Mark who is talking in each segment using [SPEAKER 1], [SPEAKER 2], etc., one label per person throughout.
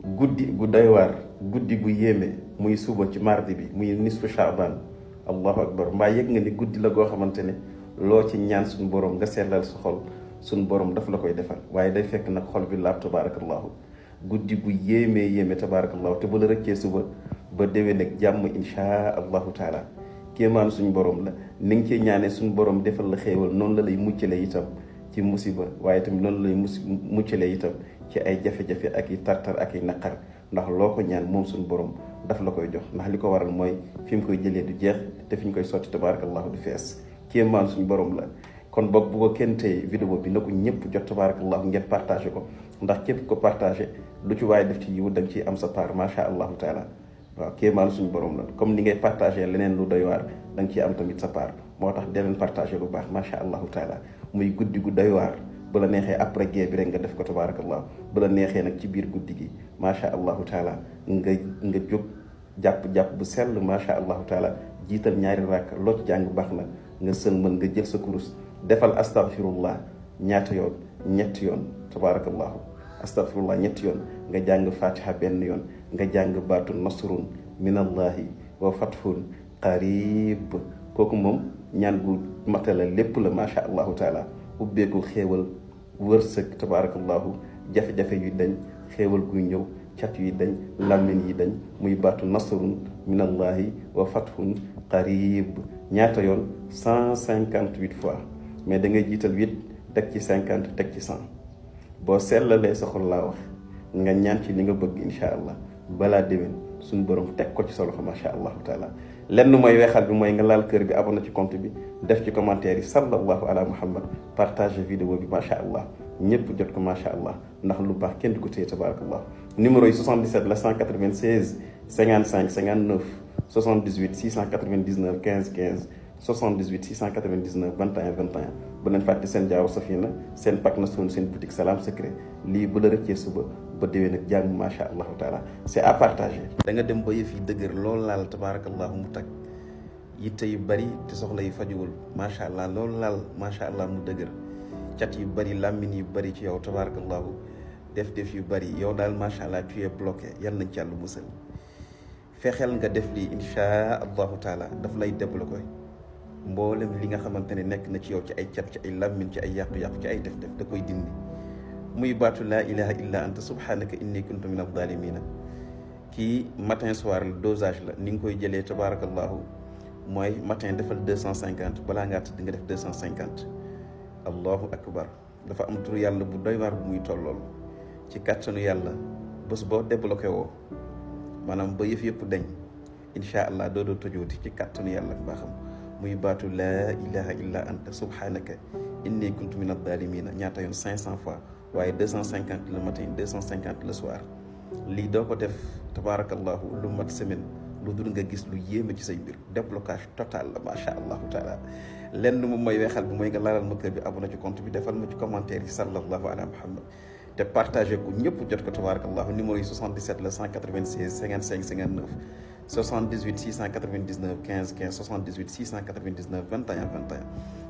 [SPEAKER 1] guddi gu doy waar guddi gu yéeme muy suba ci mardi bi muy nisfu Shaaban allahu akbar mbaa yëg nga ni guddi la goo xamante ne loo ci ñaan suñu borom nga sellal sa xol suñu borom daf la koy defal waaye day fekk nag xol bi laab tabaarakallahu guddi gu yéemee yéeme tabaarakallahu te bu la rëccee suba ba déwén ak jàmm inchaa allahu taala kéemaan suñu borom la ni nga ciy ñaanee suñu borom defal la xéewal noonu la lay muccale itam ci musiba waaye tamit noonu lay muccale itam ci ay jafe-jafe ak i tartar ak i naqar ndax loo ko ñaan moom suñu borom daf la koy jox ndax li ko waral mooy fi mu koy jëlee du jeex te fi ñu koy sotti tabaarakallahu du fees kéemaan suñu borom la. kon boog bu ko kenn tey vidéo bi na ko ñëpp jot tabaarakallahu ngeen partagé ko ndax képp ko partagé lu ci waaye def ci yiw da nga ciy am sa part macha allahu taala waaw kéemaan suñu borom la comme ni ngay partagé leneen lu doy waar da nga ciy am tamit sa part moo tax de leen partagé lu baax macha allahu taala muy guddi gu doy waar bu la neexee après gée bi rek nga def ko tabaarakallahu bu la neexee nag ci biir guddi gi macha allahu taala nga jóg jàpp bu sell macha allahu taala jiital ñaari rakk loo ci jàng baax na nga sëlmal nga jël sa kurus defal astaghfirullah ñaata yoon ñetti yoon tabaarakallahu astaghfirullah ñetti yoon nga jàng fatiha benn yoon nga jàng baatu nasrun minallahi wa fathun qarib kooku moom ñaan gu matala lépp la macha allahu taala ubbeeku xéewal wërsëg tabaarakallahu jafe-jafe yu dañ xéewal guy ñëw cat yi dañ làmmiñ yi dañ muy baatu nasrun minallahi wa fathun qarib ñaata yoon 158 fois mais da ngay jiital 8 teg ci 50 teg ci 100 boo sellalee sa xol laa wax nga ñaan ci li nga bëgg insha allah balaa déwén suñu borom teg ko ci sa loxo macha allahu taala lenn mooy weexal bi mooy nga laal kër bi abonné ci compte bi def ci commentaire yi sallallahu ala muhammad partage vidéo bi macha allah ñëpp jot ko macha allah ndax lu baax kenn du ko téye tabarakallah numéro yi 77 la 196 55 59 78 699 15 15 78 699 21 21 bu leen fàtte seen jaaru safina seen pak na soon seen boutique Salam Secret lii bu la rëccee suba ba déwén ak jàmm macha allahu taala c'est à partager. da nga dem ba yëf yi dëgër loolu laal tabaarakallahu mu tag yitte yu bari te soxla yu fajuwul macha allah loolu laal macha allah mu dëgër cat yu bari làmmiñ yu bari ci yow tabaarakallahu def yu bari yow daal macha allah tu es bloqué yal nañ ci yàlla musal fexeel nga def lii insha allahu taala daf lay débloqué mboolem li nga xamante ne nekk na ci yow ci ay cat ci ay làmmiñ ci ay yàqu-yàqu ci ay def da koy dindi muy baatu laa ilaha illa anta subhanaka inni kuntu min adh-dhalimina kii matin soir la dosage la ni nga koy jëlee tabarakallahu mooy matin defal 250 balaa ngaa tëdd nga def 250 allahu akbar dafa am tur yàlla bu doy waar bu muy tollool ci kàttanu yàlla bés boo débloqué woo maanaam ba yëf yëpp dañ insha allah doodoo tojooti ci kàttanu yàlla ak baaxam muy baatu laa ilaha illa anta subhanaka inni kuntu min adh-dhalimina ñaata yoon 500 fois waaye 250 le matin 250 le soir lii doo ko def tabaarakallahu lu mat semaine lu dul nga gis lu yéeme ci say mbir déblocage total la macha allahu taala lenn moom mooy weexal bi mooy nga laalal ma kër bi abonné ci compte bi defal ma ci commentaire yi sallallahu ala muhammad te partagé ko ñëpp jot ko tabaarakallahu numéro yi 77 la 196 55 59 78 699 15 15 78 699 21 21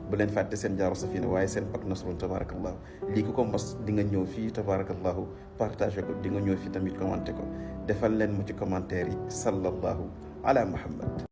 [SPEAKER 1] bu leen fàtte seen jaaro safina waaye seen pak nasrun tabarakallahu lii ku ko mos di nga ñëw fii tabarakallahu partagé ko di nga ñëw fii tamit commenté ko defal leen mu ci commentaire yi sallallahu ala muhammad